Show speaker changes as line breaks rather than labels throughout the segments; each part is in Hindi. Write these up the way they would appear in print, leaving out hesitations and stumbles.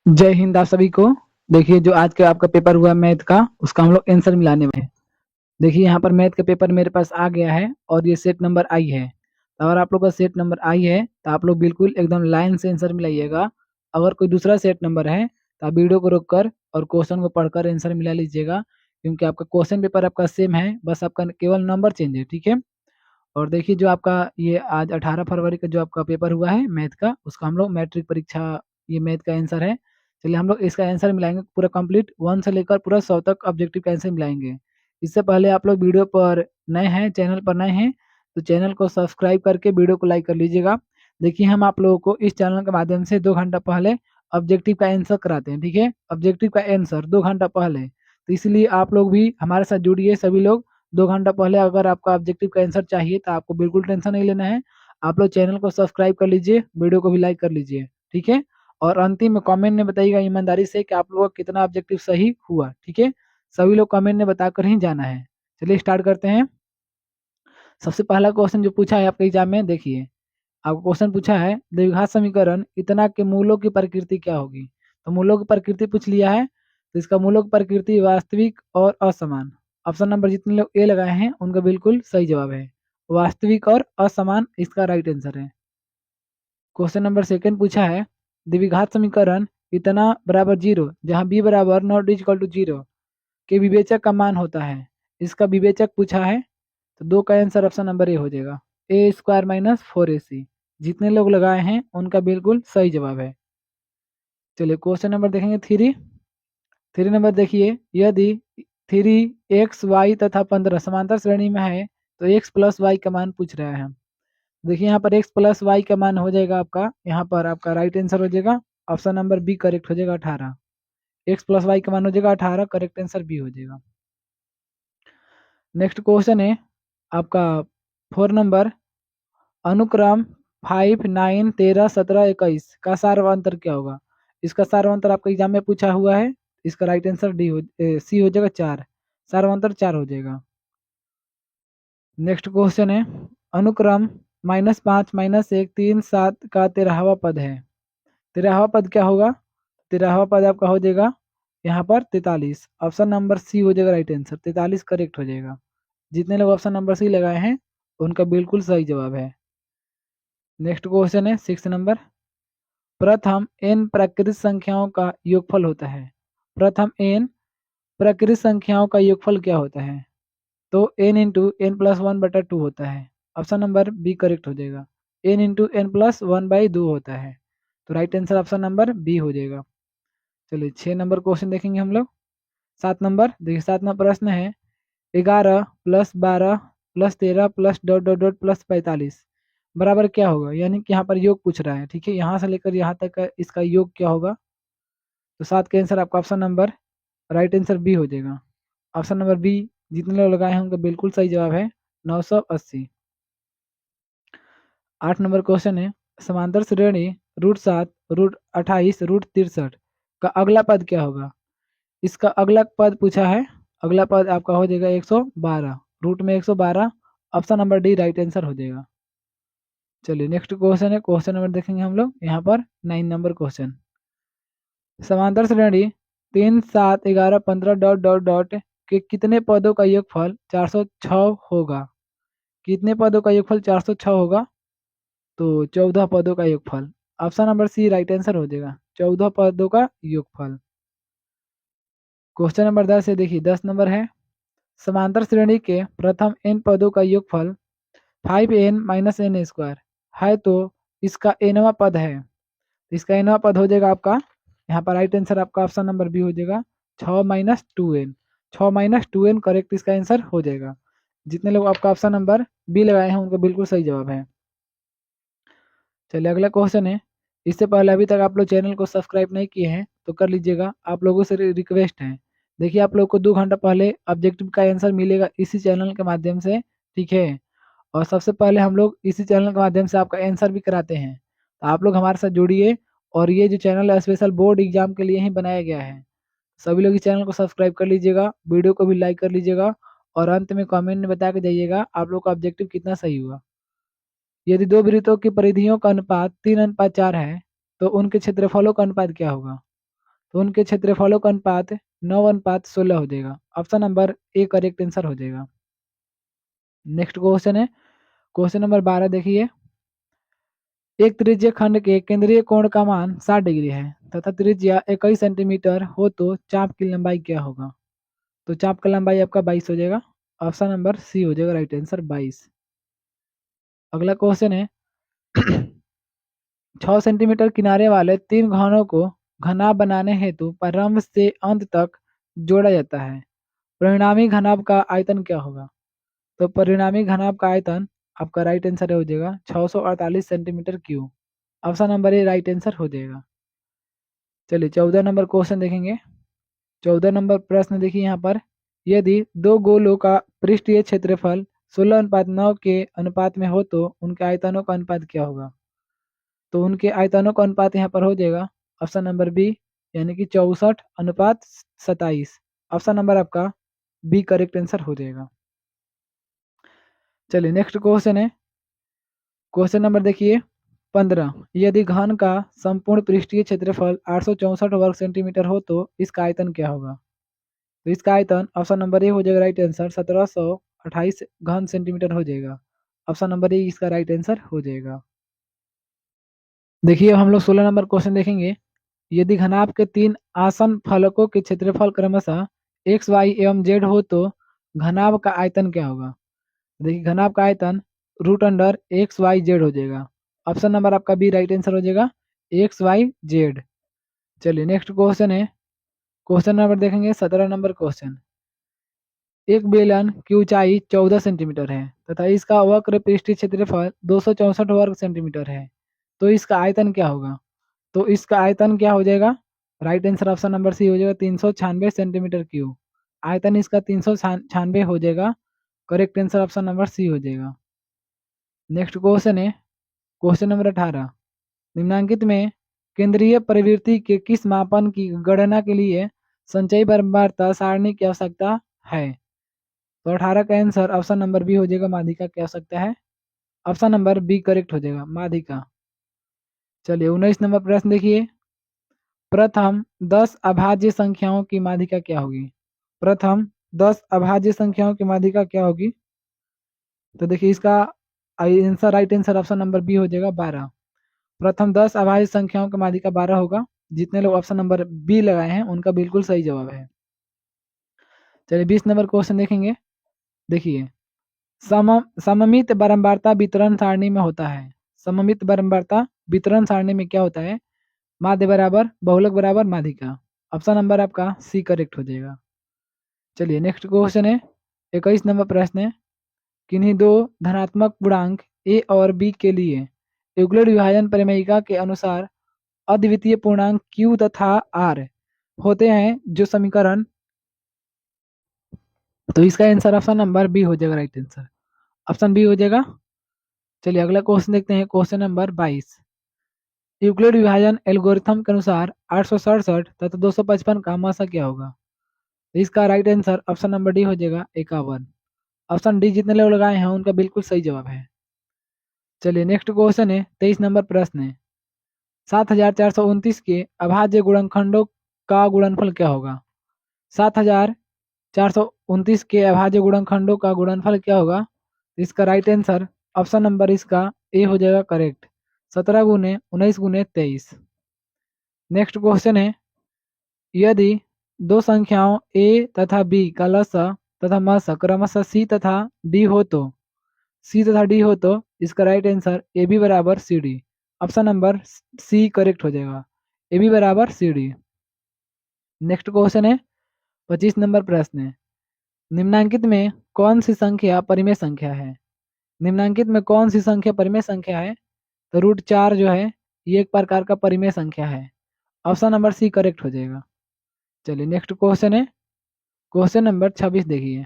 जय हिंद आप सभी को। देखिए जो आज का आपका पेपर हुआ मैथ का, उसका हम लोग आंसर मिलाने में है। देखिए यहाँ पर मैथ का पेपर मेरे पास आ गया है और ये सेट नंबर आई है। तो अगर आप लोग का सेट नंबर आई है तो आप लोग बिल्कुल एकदम लाइन से आंसर मिलाइएगा। अगर कोई दूसरा सेट नंबर है तो आप वीडियो को रोक कर और क्वेश्चन को पढ़कर आंसर मिला लीजिएगा, क्योंकि आपका क्वेश्चन पेपर आपका सेम है, बस आपका केवल नंबर चेंज है। ठीक है। और देखिए जो आपका ये आज 18 फरवरी का जो आपका पेपर हुआ है मैथ का, उसका हम लोग मैट्रिक परीक्षा, ये मैथ का आंसर है। चलिए हम लोग इसका आंसर मिलाएंगे पूरा कंप्लीट 1 से लेकर पूरा 100 तक ऑब्जेक्टिव का आंसर मिलाएंगे। इससे पहले आप लोग वीडियो पर नए हैं, चैनल पर नए हैं, तो चैनल को सब्सक्राइब करके वीडियो को लाइक कर लीजिएगा। देखिए हम आप लोगों को इस चैनल के माध्यम से 2 घंटा पहले ऑब्जेक्टिव का आंसर कराते हैं। ठीक है, ऑब्जेक्टिव का आंसर 2 घंटा पहले, तो इसलिए आप लोग भी हमारे साथ जुड़िए। सभी लोग 2 घंटा पहले अगर आपका ऑब्जेक्टिव का आंसर चाहिए तो आपको बिल्कुल टेंशन नहीं लेना है। आप लोग चैनल को सब्सक्राइब कर लीजिए, वीडियो को भी लाइक कर लीजिए। ठीक है। और अंतिम में कमेंट में बताइएगा ईमानदारी से कि आप लोगों का कितना ऑब्जेक्टिव सही हुआ। ठीक है, सभी लोग कमेंट में बताकर ही जाना है। चलिए स्टार्ट करते हैं। सबसे पहला क्वेश्चन जो पूछा है आपके एग्जाम में, देखिए आपको क्वेश्चन पूछा है द्विघात समीकरण इतना के मूलों की प्रकृति क्या होगी। तो मूलों की प्रकृति पूछ लिया है, तो इसका मूलों की प्रकृति वास्तविक और असमान। ऑप्शन नंबर जितने लोग ए लगाए हैं उनका बिल्कुल सही जवाब है, वास्तविक और असमान इसका राइट आंसर है। क्वेश्चन नंबर सेकंड पूछा है द्विघात समीकरण इतना बराबर जीरो जहाँ बी बराबर नॉट इक्वल टू जीरो के विवेचक का मान होता है। इसका विवेचक पूछा है, तो दो का आंसर ऑप्शन नंबर ए हो जाएगा, ए स्क्वायर माइनस 4ac। जितने लोग लगाए हैं उनका बिल्कुल सही जवाब है। चलिए क्वेश्चन नंबर देखेंगे थ्री। थ्री नंबर देखिए, यदि 3x y तथा 15 समांतर श्रेणी में है तो x प्लस वाई का मान पूछ रहा है। देखिए यहाँ पर x प्लस वाई का मान हो जाएगा आपका, यहाँ पर आपका राइट आंसर हो जाएगा ऑप्शन नंबर बी करेक्ट हो जाएगा 18। x प्लस वाई का मान हो जाएगा 18, करेक्ट आंसर बी हो जाएगा। नेक्स्ट क्वेश्चन है आपका 4 नंबर, अनुक्रम 5, 9, 13, 17, 21 का सार्वंतर क्या होगा। इसका सार्वंतर आपका एग्जाम में पूछा हुआ है। इसका राइट आंसर सी हो जाएगा 4, सार्वंतर 4 हो जाएगा। नेक्स्ट क्वेश्चन है अनुक्रम -5, -1, 3, 7 का 13वां पद है। 13वां पद क्या होगा। 13वां पद आपका हो जाएगा यहाँ पर 43, ऑप्शन नंबर सी हो जाएगा राइट आंसर, 43 करेक्ट हो जाएगा। जितने लोग ऑप्शन नंबर सी लगाए हैं उनका बिल्कुल सही जवाब है। नेक्स्ट क्वेश्चन है 6 नंबर, प्रथम n प्राकृतिक संख्याओं का योगफल होता है। प्रथम n प्राकृतिक संख्याओं का योगफल क्या होता है। तो n इंटू एन प्लस 1/2 होता है, ऑप्शन नंबर बी करेक्ट हो जाएगा, n इंटू एन प्लस 1/2 होता है, तो right answer option number B हो जाएगा। चलिए 6 नंबर क्वेश्चन देखेंगे हम लोग। 7 नंबर देखिए, 7वां प्रश्न है 11 plus 12 plus 13 plus dot dot dot plus 45 बराबर क्या होगा। यानी कि यहाँ पर योग पूछ रहा है। ठीक है, यहाँ से लेकर यहाँ तक का इसका योग क्या होगा। तो 7 का आंसर आपका option number right answer B हो जाएगा, ऑप्शन नंबर बी। जितने लोग लगाए हैं उनका बिल्कुल सही जवाब है 980। 8 नंबर क्वेश्चन है समांतर श्रेणी √7, √28, √63 का अगला पद क्या होगा। इसका अगला पद पूछा है, अगला पद आपका हो जाएगा 112, रूट में 112, option number D right answer हो जाएगा। चलिए नेक्स्ट क्वेश्चन है, क्वेश्चन नंबर देखेंगे हम लोग यहाँ पर 9 नंबर क्वेश्चन, समांतर श्रेणी 3, 7, 11, 15 डॉट डॉट डॉट के कितने पदों का योगफल 406 होगा। कितने पदों का योगफल 406 होगा। तो 14 पदों का योगफल, option number C right answer हो जाएगा, 14 पदों का योगफल। क्वेश्चन नंबर 10 है, देखिए 10 नंबर है समांतर श्रेणी के प्रथम n पदों का योगफल 5n माइनस एन स्क्वायर है, तो इसका nवां पद है। इसका nवां पद हो जाएगा आपका, यहाँ पर राइट आंसर आपका ऑप्शन नंबर बी हो जाएगा 6 minus 2n, 6 minus 2n correct इसका आंसर हो जाएगा। जितने लोग आपका ऑप्शन नंबर बी लगाए हैं उनका बिल्कुल सही जवाब है। चलिए अगला क्वेश्चन है, इससे पहले अभी तक आप लोग चैनल को सब्सक्राइब नहीं किए हैं तो कर लीजिएगा, आप लोगों से रिक्वेस्ट है। देखिए आप लोग को 2 घंटा पहले ऑब्जेक्टिव का आंसर मिलेगा इसी चैनल के माध्यम से। ठीक है, और सबसे पहले हम लोग इसी चैनल के माध्यम से आपका आंसर भी कराते हैं, तो आप लोग हमारे साथ जुड़िए। और ये जो चैनल है स्पेशल बोर्ड एग्जाम के लिए ही बनाया गया है। सभी लोग इस चैनल को सब्सक्राइब कर लीजिएगा, वीडियो को भी लाइक कर लीजिएगा, और अंत में कमेंट में बता के जाइएगा आप लोग का ऑब्जेक्टिव कितना सही हुआ। यदि दो वृत्तों की परिधियों का अनुपात 3:4 है तो उनके क्षेत्रफलों का अनुपात क्या होगा। तो उनके क्षेत्रफलों का अनुपात 9:16 हो जाएगा। Option number A correct answer हो जाएगा। नेक्स्ट क्वेश्चन है क्वेश्चन नंबर 12 देखिए। एक त्रिज्य खंड के केंद्रीय कोण का मान 60 डिग्री है तथा त्रिज्या 21 सेंटीमीटर हो तो चाप की लंबाई क्या होगा? तो चाप का लंबाई आपका 22 हो जाएगा। ऑप्शन नंबर सी हो जाएगा राइट आंसर 22। अगला क्वेश्चन है 6 सेंटीमीटर किनारे वाले 3 घनों को घनाभ बनाने हेतु प्रारंभ से अंत तक जोड़ा जाता है। परिणामी घनाभ का आयतन क्या होगा? तो परिणामी घनाभ का आयतन आपका राइट आंसर हो जाएगा 648 centimetre cube. Option number A right answer हो जाएगा। चलिए 14 नंबर क्वेश्चन देखेंगे। 14 नंबर प्रश्न देखिए यहाँ पर। यदि दो गोलों का पृष्ठीय क्षेत्रफल 16:9 के अनुपात में हो तो उनके आयतनों का अनुपात क्या होगा? तो उनके आयतनों का अनुपात यहाँ पर हो जाएगा ऑप्शन नंबर बी यानी कि 64:27। ऑप्शन नंबर आपका बी करेक्ट आंसर हो जाएगा। चलिए नेक्स्ट क्वेश्चन है क्वेश्चन नंबर देखिए 15। यदि घन का संपूर्ण पृष्ठीय क्षेत्रफल 864 वर्ग सेंटीमीटर हो तो इसका आयतन क्या होगा? तो इसका आयतन ऑप्शन नंबर ए हो जाएगा राइट आंसर 1728 घन सेंटीमीटर हो जाएगा। ऑप्शन नंबर ए इसका राइट आंसर हो जाएगा। देखिए अब हम लोग 16 नंबर क्वेश्चन देखेंगे। यदि घनाभ के 3 आसन फलकों के क्षेत्रफल क्रमशः एक्स वाई एवं जेड हो तो घनाभ का आयतन क्या होगा? देखिए घनाभ का आयतन root under X Y Z हो जाएगा। ऑप्शन नंबर आपका बी राइट आंसर हो जाएगा एक्स वाई जेड। चलिए नेक्स्ट क्वेश्चन है क्वेश्चन नंबर देखेंगे 17 नंबर क्वेश्चन। एक बेलन की ऊंचाई 14 सेंटीमीटर है तथा इसका वक्र पृष्ठीय क्षेत्रफल 264 वर्ग सेंटीमीटर है तो इसका आयतन क्या होगा? तो इसका आयतन क्या हो जाएगा? Right answer option number C हो जाएगा 396 सेंटीमीटर क्यूब। आयतन इसका 396 हो जाएगा। Correct answer option number C हो जाएगा। नेक्स्ट क्वेश्चन है क्वेश्चन नंबर 18। निम्नांकित में केंद्रीय प्रवृत्ति के किस मापन की गणना के लिए संचयी बारंबारता सारणी की आवश्यकता है? तो 18 का आंसर ऑप्शन नंबर बी हो जाएगा माध्यिका की आवश्यकता है। ऑप्शन नंबर बी करेक्ट हो जाएगा माध्यिका। चलिए 19 नंबर प्रश्न देखिए। प्रथम 10 अभाज्य संख्याओं की माध्यिका क्या होगी? प्रथम 10 अभाज्य संख्याओं की माध्यिका क्या होगी? तो देखिए इसका answer right answer option number B हो जाएगा 12। प्रथम 10 अभाज्य संख्याओं की माध्यिका 12 होगा। जितने लोग ऑप्शन नंबर बी लगाए हैं उनका बिल्कुल सही जवाब है। चलिए 20 नंबर क्वेश्चन देखेंगे। देखिए सममित बारंबारता वितरण सारणी में होता है। सममित बारंबारता वितरण सारणी में क्या होता है? माध्य बराबर बहुलक बराबर माध्यिका। ऑप्शन नंबर आपका सी करेक्ट हो जाएगा। चलिए नेक्स्ट क्वेश्चन है 21 नंबर प्रश्न है। किन्हीं दो धनात्मक पूर्णांक ए और बी के लिए यूक्लिड विभाजन प्रमेयिका के अनुसार अद्वितीय पूर्णांक क्यू तथा आर होते हैं जो समीकरण। तो इसका आंसर ऑप्शन नंबर बी हो जाएगा राइट आंसर। ऑप्शन बी हो जाएगा। चलिए अगला क्वेश्चन देखते हैं क्वेश्चन नंबर 22। यूक्लिड विभाजन एल्गोरिथम के अनुसार 867 तथा 255 का मासा क्या होगा? इसका right answer option number D हो जाएगा 51। ऑप्शन डी जितने लोग लगाए हैं उनका बिल्कुल सही जवाब है। चलिए नेक्स्ट क्वेश्चन है 23 नंबर प्रश्न है। 7429 के अभाज्य गुणनखंडों का गुणनफल क्या होगा? 7429 के अभाज्य गुणनखंडों का गुणनफल क्या होगा? इसका राइट आंसर ऑप्शन नंबर इसका ए हो जाएगा करेक्ट 17 गुने 19 गुने 23। नेक्स्ट क्वेश्चन है यदि दो संख्याओं ए तथा बी का लसा तथा मसा क्रमशः सी तथा डी हो तो इसका राइट आंसर ए बी बराबर C D. Option number C correct हो जाएगा ए बी बराबर सी डी। नेक्स्ट क्वेश्चन है 25 नंबर प्रश्न है। निम्नांकित में कौन सी संख्या परिमेय संख्या है? निम्नांकित में कौन सी संख्या परिमेय संख्या है? तो √4 जो है ये एक प्रकार का परिमेय संख्या है। ऑप्शन नंबर सी करेक्ट हो जाएगा। चलिए नेक्स्ट क्वेश्चन है क्वेश्चन नंबर 26 देखिए।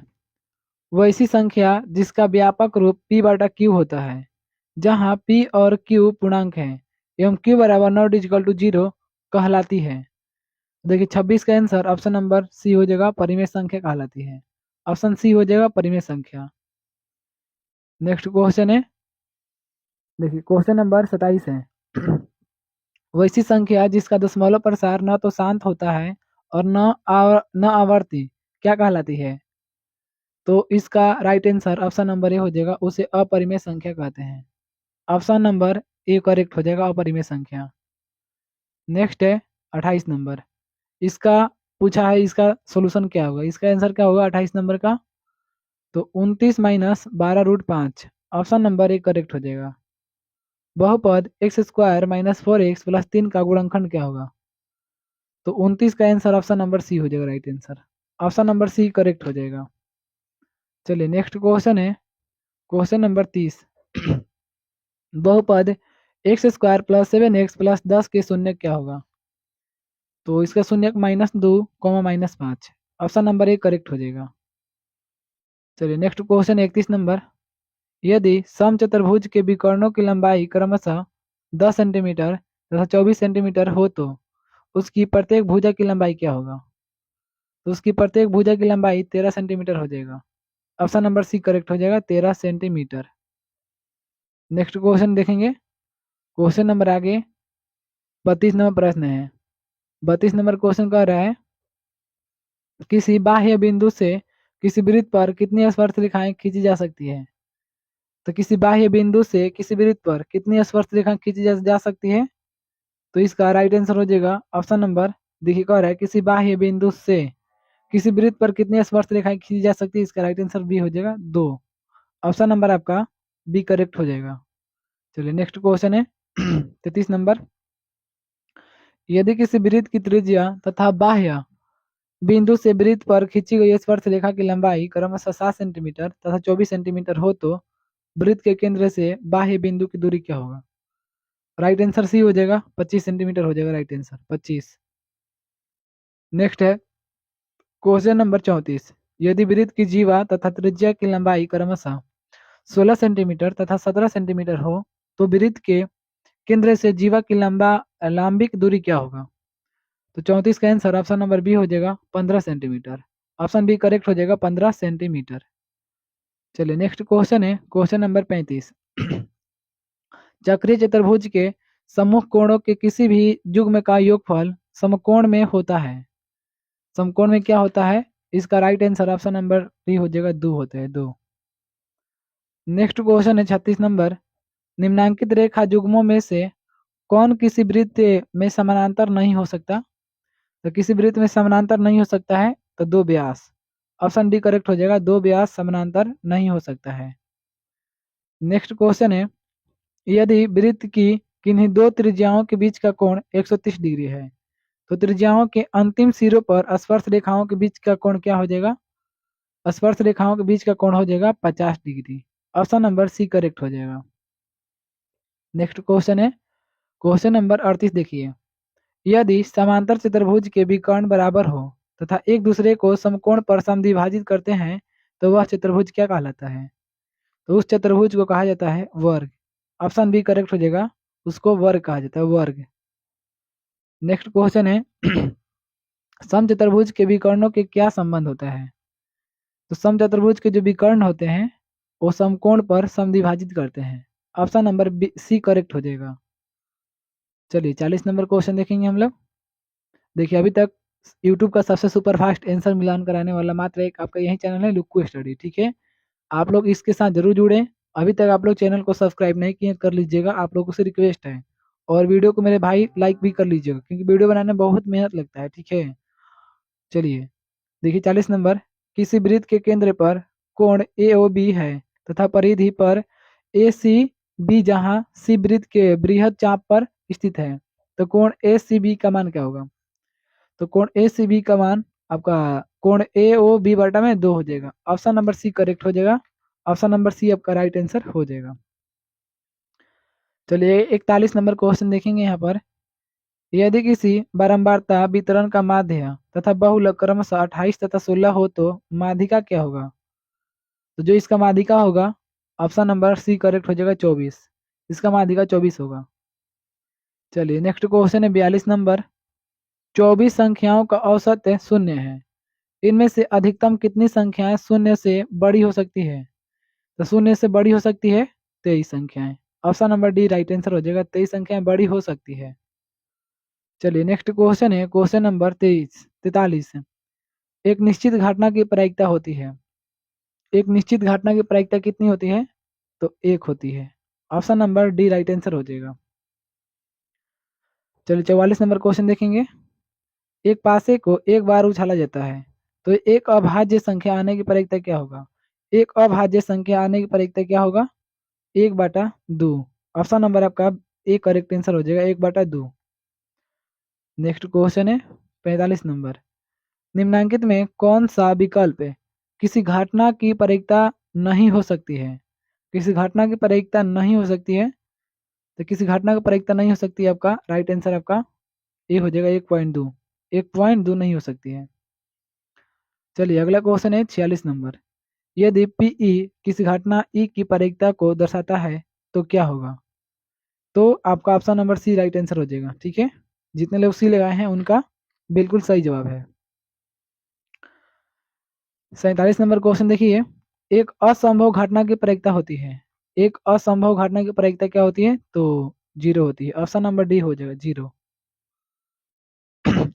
वैसी संख्या जिसका व्यापक रूप p/q होता है जहां p और q पूर्णांक है एवं q बराबर नॉट इक्वल टू 0 कहलाती है। देखिए 26 का आंसर ऑप्शन नंबर सी हो जाएगा परिमेय संख्या कहलाती है। ऑप्शन सी हो जाएगा परिमेय संख्या। नेक्स्ट क्वेश्चन है देखिए क्वेश्चन नंबर 27 है। वैसी संख्या जिसका दशमलव प्रसार न तो शांत होता है और न आवर्ती क्या कहलाती है? तो इसका right answer option number A हो जाएगा, उसे अपरिमेय संख्या कहते हैं। ऑप्शन नंबर ए करेक्ट हो जाएगा, अपरिमेय संख्या। नेक्स्ट है 28 नंबर। इसका पूछा है, इसका सोल्यूशन क्या होगा, इसका आंसर क्या होगा 28 नंबर का? तो 29 minus 12√5 option number A correct हो जाएगा। बहुपद x square minus 4x plus 3 का गुणनखंड क्या होगा? तो 29 का आंसर ऑप्शन नंबर सी हो जाएगा, right answer. Option number C correct हो जाएगा। चलिए नेक्स्ट क्वेश्चन है क्वेश्चन नंबर 30। बहुपद x square plus 7x plus 10 के शून्य क्या होगा? तो इसका शून्य -2 minus 5 option number A correct हो जाएगा। चलिए नेक्स्ट क्वेश्चन 31 नंबर। यदि समचतुर्भुज के विकर्णों की लंबाई क्रमशः 10 सेंटीमीटर तथा 24 सेंटीमीटर हो तो उसकी प्रत्येक भुजा की लंबाई क्या होगा? तो उसकी प्रत्येक भुजा की लंबाई 13 सेंटीमीटर हो जाएगा। ऑप्शन नंबर सी करेक्ट हो जाएगा, 13 सेंटीमीटर। नेक्स्ट क्वेश्चन देखेंगे, क्वेश्चन नंबर आगे 32 नंबर प्रश्न है। 32 नंबर क्वेश्चन कह रहा है किसी बाह्य बिंदु से किसी वृत्त पर कितनी स्पर्श रेखाएं खींची जा सकती है? तो किसी बाह्य बिंदु से किसी वृत्त पर कितनी स्पर्श रेखाएं खींची जा सकती है? तो इसका राइट आंसर हो जाएगा ऑप्शन नंबर, देखिए कह रहा है किसी बाह्य बिंदु से किसी वृत्त पर कितनी स्पर्श रेखाएं खींची जा सकती है, इसका राइट आंसर बी हो जाएगा 2। ऑप्शन नंबर आपका बी करेक्ट हो जाएगा। चलिए नेक्स्ट क्वेश्चन है 33 नंबर। यदि किसी वृत्त की त्रिज्या तथा बाह्य बिंदु से वृत्त पर खींची गई स्पर्श रेखा की लंबाई क्रमशः 7 सेंटीमीटर तथा 24 सेंटीमीटर हो तो वृत्त के केंद्र से बाह्य बिंदु की दूरी क्या होगा? राइट आंसर सी हो जाएगा, 25 सेंटीमीटर हो जाएगा, राइट आंसर 25। नेक्स्ट है क्वेश्चन नंबर 34। यदि वृत्त की जीवा तथा त्रिज्या की लंबाई क्रमशः 16 सेंटीमीटर तथा 17 सेंटीमीटर हो तो वृत्त के केंद्र से जीवा की लंबिक दूरी क्या होगा? तो 34 का आंसर ऑप्शन नंबर बी हो जाएगा, 15 सेंटीमीटर। ऑप्शन बी करेक्ट हो जाएगा, 15 सेंटीमीटर। चलिए नेक्स्ट क्वेश्चन है क्वेश्चन नंबर 35। चक्रीय चतुर्भुज के सम्मुख कोणों के किसी भी युग्म का योगफल समकोण में होता है। समकोण में क्या होता है? इसका right answer option number D हो जाएगा, 2 होते हैं 2। नेक्स्ट क्वेश्चन है 36 नंबर। निम्नांकित रेखा युग्मों में से कौन किसी वृत्त में समानांतर नहीं हो सकता? तो किसी वृत्त में समानांतर नहीं हो सकता है तो 2 व्यास। ऑप्शन डी करेक्ट हो जाएगा, 2 व्यास समानांतर नहीं हो सकता है। नेक्स्ट क्वेश्चन है यदि वृत्त की किन्हीं दो त्रिज्याओं के बीच का कोण 130 डिग्री है तो त्रिज्याओं के अंतिम सिरों पर स्पर्श रेखाओं के बीच का कोण क्या हो जाएगा? स्पर्श रेखाओं के बीच का कोण हो जाएगा 50 degree. Option number C correct हो जाएगा। नेक्स्ट क्वेश्चन है क्वेश्चन नंबर 38। देखिए यदि समांतर चतुर्भुज के विकर्ण बराबर हो तथा एक दूसरे को समकोण पर समद्विभाजित करते हैं तो वह चतुर्भुज क्या कहलाता है? तो उस चतुर्भुज को कहा जाता है वर्ग। ऑप्शन बी करेक्ट हो जाएगा, उसको वर्ग कहा जाता है, वर्ग। नेक्स्ट क्वेश्चन है समचतुर्भुज के विकर्णों के क्या संबंध होता है? तो समचतुर्भुज के जो विकर्ण होते हैं वो समकोण पर समद्विभाजित करते हैं। Option number B C correct हो जाएगा। चलिए 40 नंबर क्वेश्चन देखेंगे हम लोग। देखिए अभी तक यूट्यूब का सबसे सुपर फास्ट आंसर मिलान कराने वाला मात्र एक आपका यही चैनल है लुक्कू स्टडी, ठीक है। आप लोग इसके साथ जरूर जुड़ें। अभी तक आप लोग चैनल को सब्सक्राइब नहीं किए कर लीजिएगा, आप लोगों से रिक्वेस्ट है। और वीडियो को मेरे भाई लाइक भी कर लीजिएगा क्योंकि वीडियो बनाने में बहुत मेहनत लगता है, ठीक है। चलिए देखिए 40 नंबर। किसी वृत्त के केंद्र पर कोण ए ओ बी है तथा परिधि पर ए सी बी जहाँ सी वृत्त के बृहद चाप पर स्थित है तो कोण ए सी बी का मान क्या होगा? तो कोण ए सी बी का मान आपका कोण ए ओ बी बटा में 2 हो जाएगा। ऑप्शन नंबर सी करेक्ट हो जाएगा, ऑप्शन नंबर सी आपका राइट आंसर हो जाएगा। चलिए 41 नंबर क्वेश्चन देखेंगे यहाँ पर। यदि किसी बारंबारता वितरण का माध्य तथा बहुलक क्रमशः 28 तथा 16 हो तो माध्यिका क्या होगा? तो जो इसका माध्यिका होगा ऑप्शन नंबर सी करेक्ट हो जाएगा, 24। इसका माध्यिका 24 होगा। चलिए नेक्स्ट क्वेश्चन है 42 नंबर। 24 संख्याओं का औसत शून्य है, इनमें से अधिकतम कितनी संख्याएं शून्य से बड़ी हो सकती है? तो शून्य से बड़ी हो सकती है 23 संख्याएं। Option number D right answer हो जाएगा, 23 संख्याएं बड़ी हो सकती है। चलिए नेक्स्ट क्वेश्चन है क्वेश्चन नंबर 43। एक निश्चित घटना की प्रायिकता होती है। एक निश्चित घटना की प्रायिकता कितनी होती है? तो 1 होती है। Option number D right answer हो जाएगा। चलिए 44 नंबर क्वेश्चन देखेंगे। एक पासे को एक बार उछाला जाता है तो एक अभाज्य संख्या आने की प्रायिकता क्या होगा? एक अभाज्य संख्या आने की प्रायिकता क्या होगा? 1/2। ऑप्शन नंबर आपका ए करेक्ट आंसर हो जाएगा, 1/2। नेक्स्ट क्वेश्चन है 45 नंबर। निम्नांकित में कौन सा विकल्प किसी घटना की प्रायिकता नहीं हो सकती है? किसी घटना की प्रायिकता नहीं हो सकती है, तो किसी घटना की प्रायिकता नहीं हो सकती है, आपका राइट आंसर आपका ए हो जाएगा, 1.2। 1.2 नहीं हो सकती है। चलिए अगला क्वेश्चन है 46 नंबर। यदि पीई किसी घटना ई की प्रायिकता को दर्शाता है तो क्या होगा? तो आपका option number C right answer हो जाएगा। ठीक है, जितने लोग सी लगाए हैं उनका बिल्कुल सही जवाब है। 47 नंबर क्वेश्चन देखिए। एक असंभव घटना की प्रायिकता होती है। एक असंभव घटना की प्रायिकता क्या होती है? तो 0 होती है। ऑप्शन नंबर डी हो जाएगा, 0।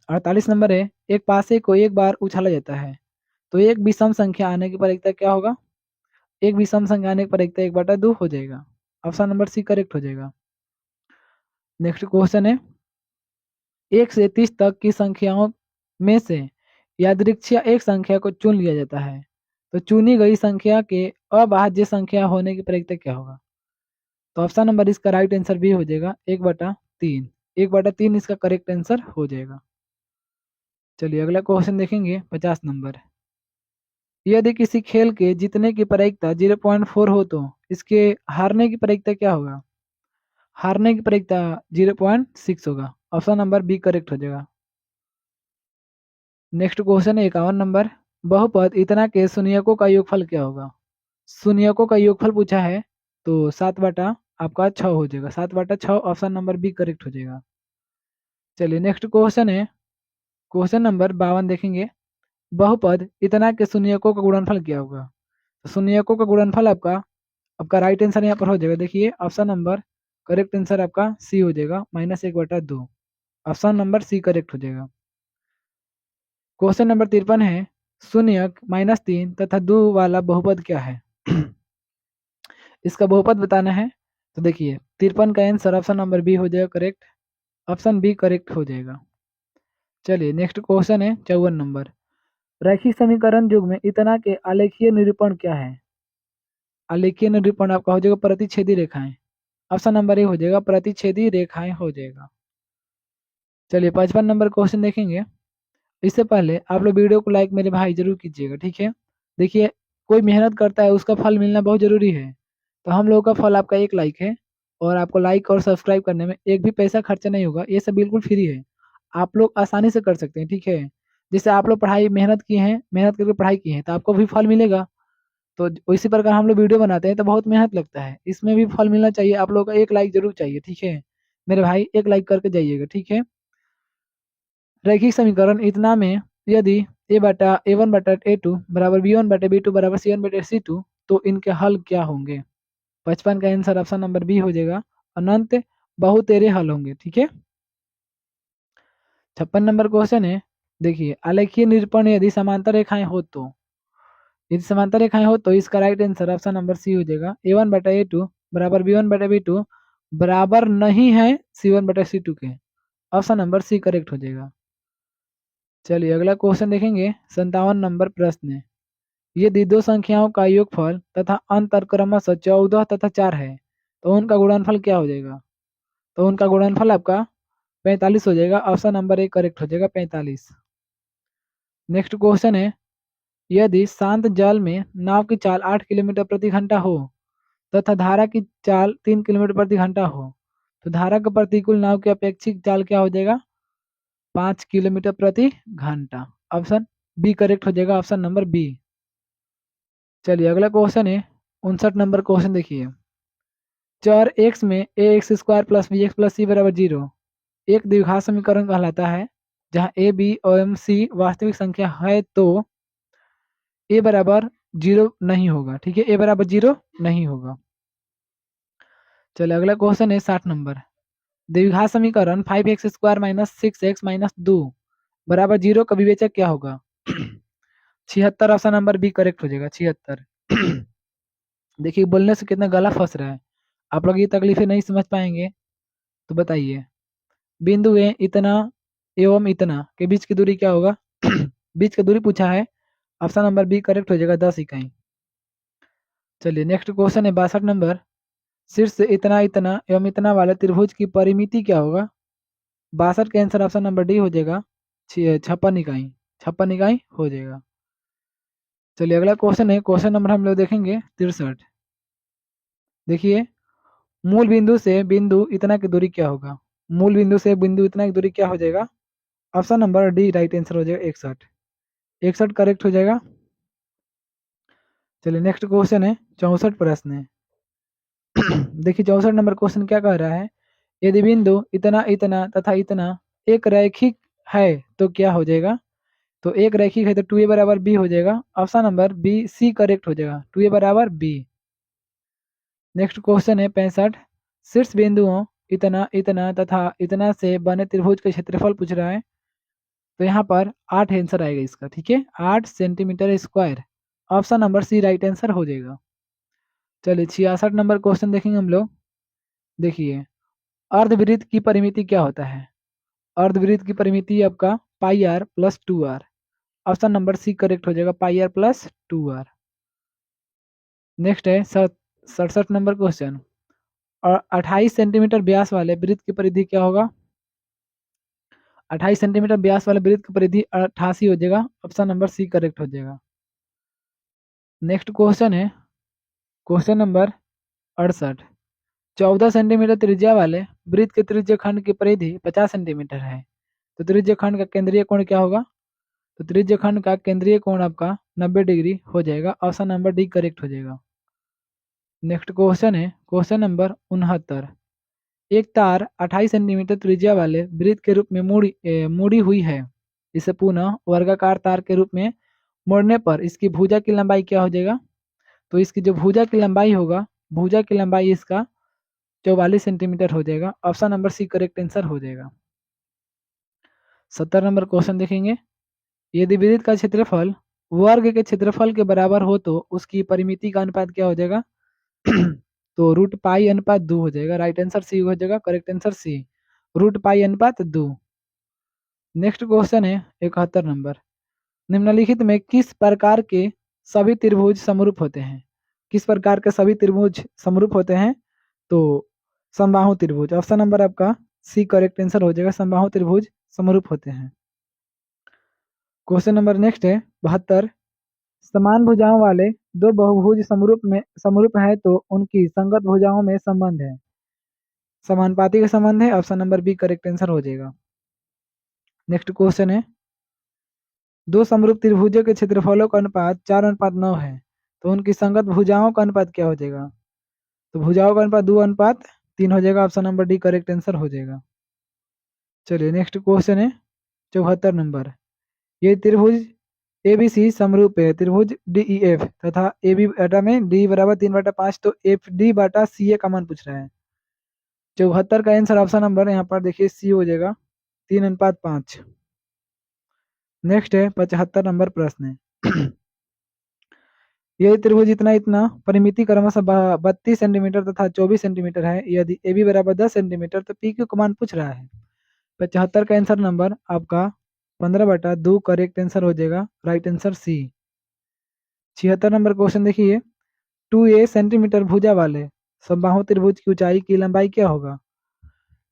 48 नंबर है। एक पासे को एक बार उछाला जाता है तो एक विषम संख्या आने की प्रायिकता क्या होगा? एक विषम संख्या आने की प्रायिकता 1/2 हो जाएगा। ऑप्शन नंबर सी करेक्ट हो जाएगा। नेक्स्ट क्वेश्चन है 1 से 30 तक की संख्याओं में से यादृच्छिक एक संख्या को चुन लिया जाता है तो चुनी गई संख्या के अभाज्य संख्या होने की प्रायिकता क्या होगा? तो ऑप्शन नंबर इसका राइट आंसर भी हो जाएगा, 1/3। 1/3 इसका करेक्ट आंसर हो जाएगा। चलिए अगला क्वेश्चन देखेंगे 50 नंबर। यदि किसी खेल के जीतने की प्रायिकता 0.4 हो तो इसके हारने की प्रायिकता क्या होगा? हारने की प्रायिकता 0.6 होगा। ऑप्शन नंबर बी करेक्ट हो जाएगा। नेक्स्ट क्वेश्चन है 51 नंबर। बहुपद इतना के शून्यकों का योगफल क्या होगा? शून्यकों का योगफल पूछा है तो 7/आपका 6 हो जाएगा। 7/6 ऑप्शन नंबर बी करेक्ट हो जाएगा। चलिए नेक्स्ट क्वेश्चन है क्वेश्चन नंबर 52 देखेंगे। बहुपद इतना के शून्यकों का गुणनफल क्या होगा? तो शून्यकों का गुणनफल आपका आपका राइट आंसर यहाँ पर हो जाएगा। देखिए ऑप्शन नंबर करेक्ट आंसर आपका सी हो जाएगा, -1/2। ऑप्शन नंबर सी करेक्ट हो जाएगा। क्वेश्चन नंबर 53 है। शून्यक -3 तथा 2 वाला बहुपद क्या है? इसका बहुपद बताना है। तो देखिए 53 का आंसर ऑप्शन नंबर बी हो जाएगा करेक्ट। ऑप्शन बी करेक्ट हो जाएगा। चलिए नेक्स्ट क्वेश्चन है 54 नंबर। रैखिक समीकरण युग में इतना के आलेखीय निरूपण क्या है? आलेखीय निरूपण आपका हो जाएगा प्रतिच्छेदी रेखाएं। ऑप्शन नंबर ए हो जाएगा, प्रतिच्छेदी रेखाएं हो जाएगा। चलिए 55 नंबर क्वेश्चन देखेंगे। इससे पहले आप लोग वीडियो को लाइक मेरे भाई जरूर कीजिएगा, ठीक है। देखिए कोई मेहनत करता है उसका फल मिलना बहुत जरूरी है, तो हम लोगों का फल आपका एक लाइक है और आपको लाइक और सब्सक्राइब करने में एक भी पैसा खर्चा नहीं होगा, ये सब बिल्कुल फ्री है। आप लोग आसानी से कर सकते हैं, ठीक है। जैसे आप लोग पढ़ाई मेहनत किए हैं, मेहनत करके पढ़ाई की है तो आपको भी फल मिलेगा। तो इसी प्रकार हम लोग वीडियो बनाते हैं तो बहुत मेहनत लगता है, इसमें भी फल मिलना चाहिए। आप लोग का एक लाइक जरूर चाहिए, ठीक है मेरे भाई, एक लाइक करके जाइएगा, ठीक है। रैखिक समीकरण इतना में यदि a/a1/a2 बराबर b1/b2 बराबर c1/c2 तो इनके हल क्या होंगे? 55 का आंसर ऑप्शन नंबर बी हो जाएगा, अनंत बहुतेरे हल होंगे, ठीक है। 56 नंबर क्वेश्चन है। देखिए आलेखीय निरूपण यदि समांतर रेखाएं हो तो, यदि समांतर रेखाएं हो तो इसका right answer option number C हो जाएगा, a1/a2 बराबर b1/b2 बराबर नहीं है c1/c2 के। ऑप्शन नंबर सी करेक्ट हो जाएगा। चलिए अगला क्वेश्चन देखेंगे 57 नंबर प्रश्न है। यदि दो संख्याओं का योगफल तथा अंतर क्रमशः 14 तथा 4 है तो उनका गुणनफल क्या हो जाएगा? तो उनका गुणनफल आपका 45 हो जाएगा। ऑप्शन नंबर ए करेक्ट हो जाएगा, 45। नेक्स्ट क्वेश्चन है। यदि शांत जल में नाव की चाल 8 किलोमीटर प्रति घंटा हो तथा धारा की चाल 3 किलोमीटर प्रति घंटा हो तो धारा का प्रतिकूल नाव की अपेक्षित चाल क्या हो जाएगा? 5 किलोमीटर प्रति घंटा। ऑप्शन बी करेक्ट हो जाएगा, ऑप्शन नंबर बी। चलिए अगला क्वेश्चन है 59 नंबर क्वेश्चन देखिए। चर x में ax² प्लस bx प्लस सी बराबर 0 एक द्विघात समीकरण कहलाता है जहां a b और c वास्तविक संख्या है तो a बराबर 0 नहीं होगा, ठीक है, a बराबर 0 नहीं होगा। चलिए अगला क्वेश्चन है 60 नंबर। द्विघात समीकरण 5x² माइनस 6x माइनस 2 बराबर 0 का विवेचक क्या होगा? 76 ऑप्शन नंबर बी करेक्ट हो जाएगा, 76। देखिए बोलने से कितना गला फंस रहा है, आप लोग ये तकलीफें नहीं समझ पाएंगे तो बताइए। बिंदु ए इतना एवं इतना के बीच की दूरी क्या होगा? बीच की दूरी पूछा है, ऑप्शन नंबर बी करेक्ट हो जाएगा, 10 इकाई। चलिए नेक्स्ट क्वेश्चन है 62 नंबर। शीर्ष से इतना इतना एवं इतना वाले त्रिभुज की परिमिति क्या होगा? 62 का आंसर ऑप्शन नंबर डी हो जाएगा, 56 इकाई, 56 इकाई हो जाएगा। चलिए अगला क्वेश्चन है, क्वेश्चन नंबर हम लोग देखेंगे 63। देखिए मूल बिंदु से बिंदु इतना की दूरी क्या होगा? मूल बिंदु से बिंदु इतना की दूरी क्या हो जाएगा? Option number D right answer हो जाएगा, 61, 61 करेक्ट हो जाएगा। चलिए नेक्स्ट क्वेश्चन है 64 प्रश्न है। देखिए 64 नंबर क्वेश्चन क्या कह रहा है? यदि बिंदु इतना इतना तथा इतना एक रैखिक है तो क्या हो जाएगा? तो एक रैखिक है तो 2a बराबर b हो जाएगा, option number B C correct हो जाएगा, 2a बराबर b। नेक्स्ट क्वेश्चन है 65। शीर्ष बिंदुओं इतना इतना तथा इतना से बने त्रिभुज का क्षेत्रफल पूछ रहा है, तो यहाँ पर 8 आंसर आएगा इसका, ठीक है, 8 centimetre square, option number C right answer हो जाएगा। चलिए 66 नंबर क्वेश्चन देखेंगे हम लोग। देखिए अर्धवृत्त की परिमिति क्या होता है? अर्धवृत्त की परिमिति आपका pi R plus 2r, option number C correct हो जाएगा, पाई आर प्लस 2r। नेक्स्ट है 67 नंबर क्वेश्चन। और 28 सेंटीमीटर व्यास वाले वृत्त की परिधि क्या होगा? 28 सेंटीमीटर व्यास वाले वृत्त की परिधि 88 हो जाएगा, ऑप्शन नंबर सी करेक्ट हो जाएगा। नेक्स्ट क्वेश्चन है क्वेश्चन नंबर 68। 14 सेंटीमीटर त्रिज्या वाले वृत्त के त्रिज्य खंड की परिधि 50 सेंटीमीटर है, तो त्रिज्य खंड का केंद्रीय कोण क्या होगा? तो त्रिज्य खंड का केंद्रीय कोण आपका 90 डिग्री हो जाएगा, ऑप्शन नंबर डी करेक्ट हो जाएगा। नेक्स्ट क्वेश्चन है क्वेश्चन नंबर 69। एक तार 28 सेंटीमीटर त्रिज्या वाले वृत्त के रूप में मुड़ी हुई है, इसे पुनः वर्गाकार तार के रूप में मोड़ने पर इसकी भुजा की लंबाई क्या हो जाएगा? तो इसकी जो भुजा की लंबाई होगा, भुजा की लंबाई इसका 44 सेंटीमीटर हो जाएगा, option number C correct answer हो जाएगा। 70 नंबर क्वेश्चन देखेंगे। यदि वृत्त का क्षेत्रफल वर्ग के क्षेत्रफल के बराबर हो तो उसकी परिमिति का अनुपात क्या हो जाएगा? तो रूट पाई अनुपात 2 हो जाएगा, राइट आंसर सी हो जाएगा, correct answer C, root pi अनुपात 2। नेक्स्ट क्वेश्चन है 71 नंबर। निम्नलिखित में किस प्रकार के सभी त्रिभुज समरूप होते हैं? किस प्रकार के सभी त्रिभुज समरूप होते हैं? तो समबाहु त्रिभुज, ऑप्शन नंबर आपका सी करेक्ट आंसर हो जाएगा, समबाहु त्रिभुज समरूप होते हैं। क्वेश्चन नंबर नेक्स्ट है 72। समान भुजाओं वाले दो बहुभुज समरूप है तो उनकी संगत भुजाओं में संबंध है, समानुपाती का संबंध है, option number B correct answer हो जाएगा। नेक्स्ट क्वेश्चन है दो समरूप त्रिभुजों के क्षेत्रफलों का अनुपात 4:9 है, तो उनकी संगत भुजाओं का अनुपात क्या हो जाएगा? तो भुजाओं का अनुपात 2:3 हो जाएगा, option number D correct answer हो जाएगा। चलिए नेक्स्ट क्वेश्चन है 74 नंबर। ये त्रिभुज एबीसी समरूप है, त्रिभुज डीईएफ तथा AB बटा में डी बराबर 3/5, तो एफ डी बटा सी ए का मान पूछ रहा है। 74 का आंसर ऑप्शन नंबर यहाँ पर देखिए सी हो जाएगा, 3:5। नेक्स्ट है 75 नंबर प्रश्न है। यदि त्रिभुज इतना इतना परिमिति क्रमशः 32 सेंटीमीटर तथा 24 सेंटीमीटर है, यदि ए बी बराबर 10 सेंटीमीटर, तो पी क्यू का मान पूछ रहा है। 75 का आंसर नंबर आपका 15/2 करेक्ट आंसर हो जाएगा, right answer C. 76 number question देखिए। 2a सेंटीमीटर भुजा वाले समबाहु त्रिभुज की ऊंचाई की लंबाई क्या होगा?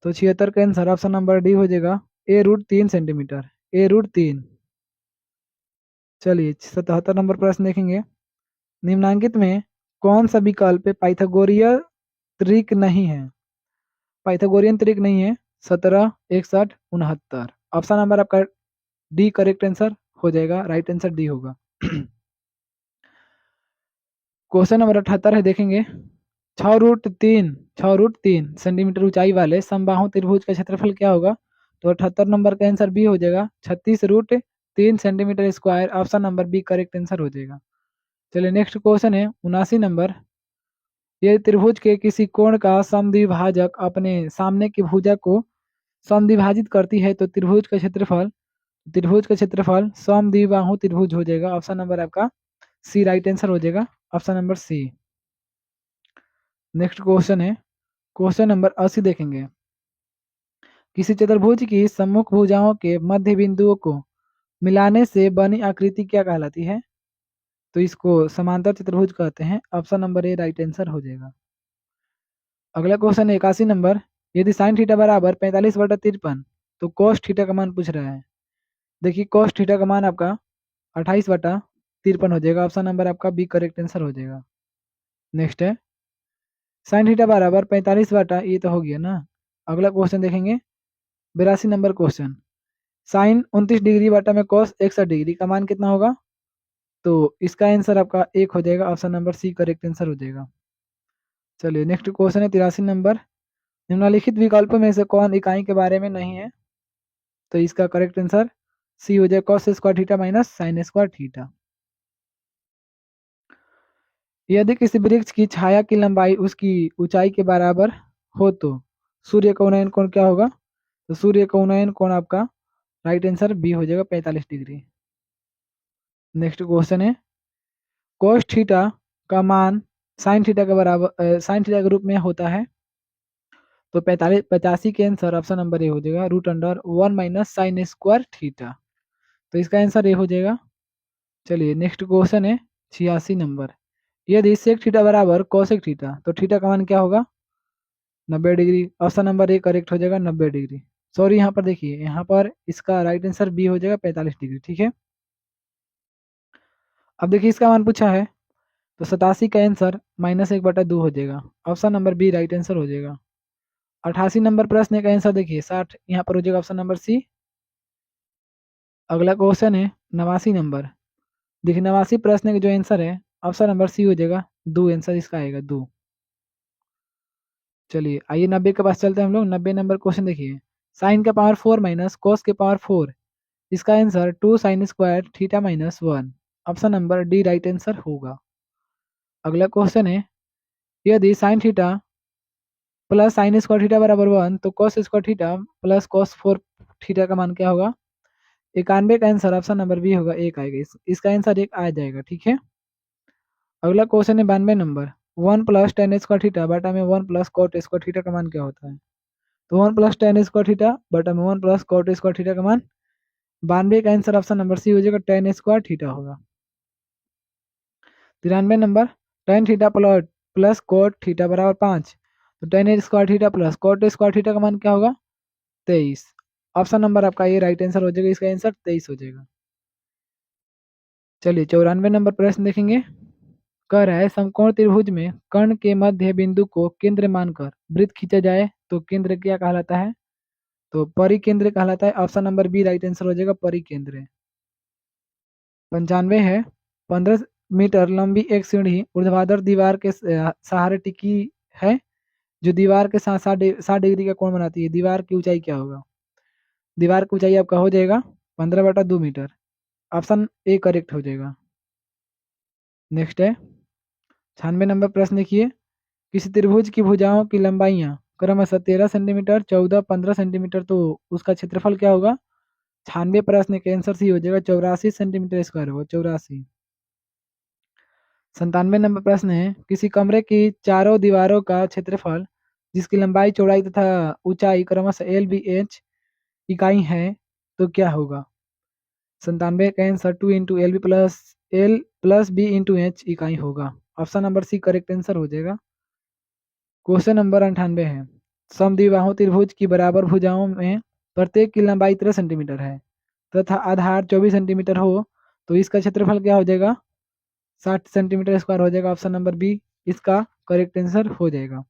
तो 76 का आंसर ऑप्शन नंबर डी हो जाएगा, a√3 सेंटीमीटर, a√3। चलिए 77 नंबर प्रश्न देखेंगे। निम्नांकित में कौन सा विकल्प पाइथागोरियन त्रिक नहीं है? पाइथागोरियन त्रिक नहीं है, 17, 61, 69, ऑप्शन नंबर आपका डी करेक्ट आंसर हो जाएगा, राइट आंसर डी होगा। क्वेश्चन नंबर 78 है, देखेंगे। 6√3 सेंटीमीटर ऊंचाई वाले समबाहु त्रिभुज का क्षेत्रफल क्या होगा? तो 78 नंबर का आंसर बी हो जाएगा, 36√3 centimetre square, option number B correct answer हो जाएगा। चलिए नेक्स्ट क्वेश्चन है 79 नंबर। यदि त्रिभुज के किसी कोण का समद्विभाजक अपने सामने की भुजा को समद्विभाजित करती है तो त्रिभुज का क्षेत्रफल समद्विबाहु त्रिभुज हो जाएगा। ऑप्शन नंबर आपका सी राइट आंसर हो जाएगा, option number C. Next question है क्वेश्चन नंबर 80 देखेंगे। किसी चतुर्भुज की सम्मुख भुजाओं के मध्य बिंदुओं को मिलाने से बनी आकृति क्या कहलाती है? तो इसको समांतर चतुर्भुज कहते हैं, option number A right answer हो जाएगा। अगला क्वेश्चन है 81 नंबर। यदि साइन थीटा बराबर 45/53 तो कोस थीटा का मान पूछ रहा है। देखिए कोस थीटा का मान आपका 28/53 हो जाएगा, ऑप्शन नंबर आपका बी करेक्ट आंसर हो जाएगा। नेक्स्ट है साइन थीटा बराबर 45 बटा, ये तो हो गया ना। अगला क्वेश्चन देखेंगे 82 नंबर क्वेश्चन। साइन 29 डिग्री बटा में कोस 61 डिग्री का मान कितना होगा? तो इसका आंसर आपका एक हो जाएगा, option number C correct answer हो जाएगा। चलिए नेक्स्ट क्वेश्चन है 83 नंबर। निम्नलिखित विकल्पों में से कौन इकाई के बारे में नहीं है? तो इसका करेक्ट आंसर सी हो जाएगा, cos square theta minus sine square theta. यदि किसी वृक्ष की छाया की लंबाई उसकी ऊंचाई के बराबर हो तो सूर्य का उन्नयन कोण क्या होगा? तो सूर्य का उन्नयन कोण आपका राइट आंसर बी हो जाएगा, 45 डिग्री। नेक्स्ट क्वेश्चन है कोस थीटा का मान साइन थीटा के बराबर साइन थीटा के रूप में होता है तो 85 के आंसर ऑप्शन नंबर ए हो जाएगा, √1 माइनस साइन स्क्वायर थीटा। तो इसका आंसर ए हो जाएगा। चलिए नेक्स्ट क्वेश्चन है 86 नंबर। यदि सेक थीटा बराबर कोसेक थीटा तो थीटा का मान क्या होगा? 90 degree, option number A correct हो जाएगा, 90 डिग्री। सॉरी यहाँ पर देखिए, यहाँ पर इसका राइट आंसर बी हो जाएगा, 45 डिग्री। ठीक है, अब देखिए इसका मान पूछा है तो 87 का आंसर -1/2 हो जाएगा, option number B right answer हो जाएगा। 88 नंबर प्रश्न का आंसर देखिए 60 यहाँ पर हो जाएगा, ऑप्शन नंबर सी। अगला क्वेश्चन है 89 नंबर। देखिए 89 प्रश्न का जो आंसर है ऑप्शन नंबर सी हो जाएगा, दो आंसर इसका आएगा, दो। चलिए आइए 90 के पास चलते हैं हम लोग। 90 नंबर क्वेश्चन देखिए, साइन का पावर 4 माइनस कोस के पावर 4, इसका answer 2 sine square theta -1, option number D right answer होगा। अगला क्वेश्चन है यदि sine theta plus sine square theta बराबर 1 तो cos square theta plus cos 4 theta का मान क्या होगा? 91 का आंसर ऑप्शन नंबर बी होगा, एक आएगा, इसका आंसर एक आ जाएगा। ठीक है, अगला क्वेश्चन है 92 number. 1 plus ten square theta बटा में 1 प्लस कॉट स्क्वायर थीटा का मान क्या होता है? तो 1 प्लस टेन स्क्वायर थीटा बटा में 1 प्लस कॉट स्क्वायर थीटा का मान 92 का आंसर ऑप्शन नंबर सी हो जाएगा, टेन स्क्वायर थीटा होगा। 93 number. Tan theta plus cot theta बराबर 5 तो ten square theta plus coat square theta का मान क्या होगा? 23, ऑप्शन नंबर आपका ये राइट आंसर हो जाएगा, इसका आंसर 23 हो जाएगा। चलिए 94 नंबर प्रश्न देखेंगे। कह रहा है समकोण त्रिभुज में कर्ण के मध्य बिंदु को केंद्र मानकर वृत्त खींचा जाए तो केंद्र क्या कहलाता है? तो परिकेंद्र कहलाता है, option number B right answer हो जाएगा, परिकेंद्र। 95 है। 15 मीटर लंबी एक सीढ़ी ऊर्ध्वाधर दीवार के सहारे टिकी है जो दीवार के साथ 60 डिग्री का कोण बनाती है। दीवार की ऊंचाई क्या होगा? दीवार की ऊंचाई आपका हो जाएगा 15/2 मीटर, ऑप्शन ए करेक्ट हो जाएगा। नेक्स्ट है 96 नंबर प्रश्न देखिए। किसी त्रिभुज की भुजाओं की लंबाइयाँ क्रमशः 13 सेंटीमीटर, 14, 15 सेंटीमीटर, तो उसका क्षेत्रफल क्या होगा? 96 प्रश्न के आंसर सी हो जाएगा, 84 सेंटीमीटर स्क्वायर होगा, 84। 97 नंबर प्रश्न है किसी कमरे की चारों दीवारों का क्षेत्रफल जिसकी लंबाई, चौड़ाई तथा ऊंचाई क्रमशः एल बी एच इकाई है तो क्या होगा? 97 का आंसर 2 × LB+L+B × H इकाई होगा, option number C correct answer हो जाएगा। क्वेश्चन नंबर 98 है। समद्विबाहु त्रिभुज की बराबर भुजाओं में प्रत्येक की लंबाई 13 सेंटीमीटर है तथा आधार 24 सेंटीमीटर हो तो इसका क्षेत्रफल क्या हो जाएगा? 60 सेंटीमीटर स्क्वायर हो जाएगा, ऑप्शन नंबर बी इसका करेक्ट आंसर हो जाएगा।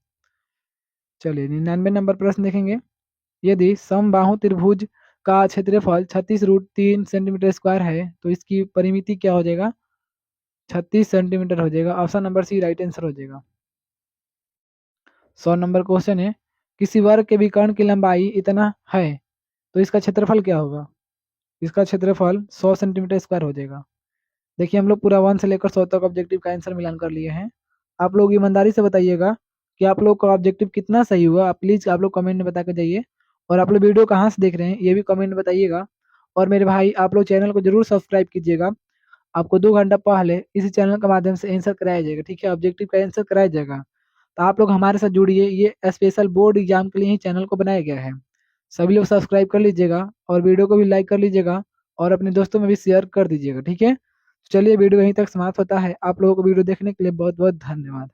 चलिए 99 नंबर प्रश्न देखेंगे। यदि समबाहु त्रिभुज का क्षेत्रफल 36√3 सेंटीमीटर स्क्वायर है तो इसकी परिमिति क्या हो जाएगा? 36 सेंटीमीटर हो जाएगा, option number C right answer हो जाएगा। 100 नंबर क्वेश्चन है किसी वर्ग के विकर्ण की लंबाई इतना है तो इसका क्षेत्रफल क्या होगा? इसका क्षेत्रफल 100 सेंटीमीटर स्क्वायर हो जाएगा। देखिए हम लोग पूरा 1 से लेकर 100 तक ऑब्जेक्टिव का आंसर मिलान कर लिए हैं। आप लोग ईमानदारी से बताइएगा कि आप लोग का ऑब्जेक्टिव कितना सही हुआ। प्लीज आप लोग कमेंट में बता के जाइए। और आप लोग वीडियो कहाँ से देख रहे हैं ये भी कमेंट में बताइएगा। और मेरे भाई आप लोग चैनल को जरूर सब्सक्राइब कीजिएगा। आपको 2 घंटा पहले इसी चैनल के माध्यम से आंसर कराया जाएगा, ठीक है, ऑब्जेक्टिव का आंसर कराया जाएगा। तो आप लोग हमारे साथ जुड़िए, ये स्पेशल बोर्ड एग्जाम के लिए ही चैनल को बनाया गया है। सभी लोग सब्सक्राइब कर लीजिएगा और वीडियो को भी लाइक कर लीजिएगा और अपने दोस्तों में भी शेयर कर दीजिएगा, ठीक है। चलिए वीडियो यहीं तक समाप्त होता है। आप लोगों को वीडियो देखने के लिए बहुत बहुत धन्यवाद।